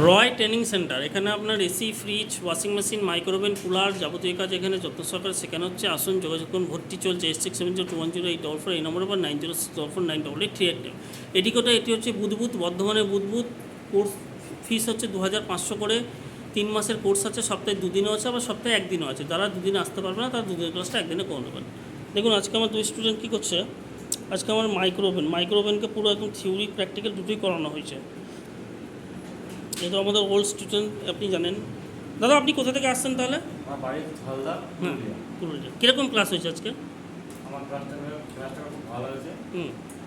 রয় training centre, এখানে আপনার AC, fridge, washing machine, micro oven, cooler যাবতীয় কাজ এখানে যত্ন সহকারে শেখানো হচ্ছে। আসুন, যোগাযোগ করুন। ভর্তি চলছে 8670210844 এই নম্বরে, বা 9064988838। এটি হচ্ছে বুধবুধ, বর্ধমানের বুধবুধ। কোর্স ফিস হচ্ছে 2500 করে। 3 মাসের কোর্স আছে, সপ্তাহে 2 দিনও আছে, আবার সপ্তাহে 1 দিনও আছে। যারা 2 দিন আসতে পারবে না তারা 2 দিনের ক্লাসটা 1 দিনে করে নেবেন। দেখুন, আজকে আমার 2 স্টুডেন্ট কী করছে, আজকে আমার মাইক্রোওভেনকে পুরো একদম থিওরি প্র্যাকটিক্যাল দুটোই করানো হয়েছে। যেহেতু আমাদের ওল্ড স্টুডেন্ট, আপনি জানেন। দাদা, আপনি কোথা থেকে আসছেন তাহলে? আমার বাড়ি ঝালদা, পুরুলিয়া। কীরকম ক্লাস হয়েছে আজকে? আমার ক্লাসটা খুব ভালো হয়েছে।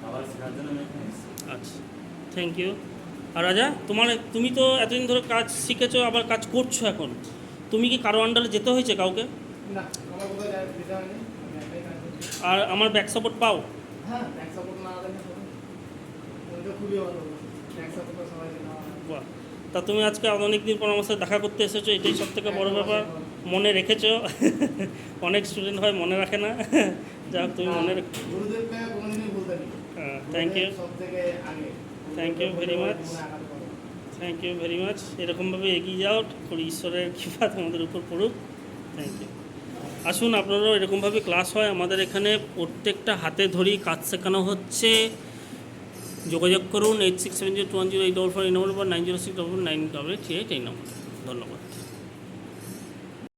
আবার শেখার জন্য আমি এখানে এসেছি। আচ্ছা, থ্যাংক ইউ। আর রাজা, তুমি তো এতদিন ধরে কাজ শিখেছো, আবার কাজ করছো এখন। তুমি কি কারো আন্ডারে যেতে হয়েছে কাউকে? না, আমার কোথাও যেতে হয়নি, আমি একাই কাজ করছি। আর আমার ব্যাক সাপোর্ট পাও? হ্যাঁ, ব্যাক সাপোর্ট না হলে তো খুবই ভালো। ব্যাক সাপোর্ট তো সবাইকে দেওয়া হয়। বাহ, তা তুমি আজকে অনেক দিন পর আমার সাথে দেখা করতে এসেছো, এটাই সব থেকে বড়ো ব্যাপার। মনে রেখেছো। অনেক স্টুডেন্ট হয় মনে রাখে না। যাই হোক, তুমি মনে রেখে। গুরুদেবকে কোনোদিনই ভুলতে নেই। হ্যাঁ, থ্যাংক ইউ, সব থেকে আগে। Thank you very much, thank you very much. এরকমভাবে এগিয়ে যাও, ঈশ্বরের কৃপা তোমাদের উপর পড়ুক। Thank you. আসুন, আপনারাও এরকমভাবে ক্লাস হয় আমাদের এখানে, প্রত্যেকটা হাতে ধরেই কাজ শেখানো হচ্ছে। যোগাযোগ করুন 8670210844 এই নম্বর, বা 9064988838 এই নম্বর। ধন্যবাদ।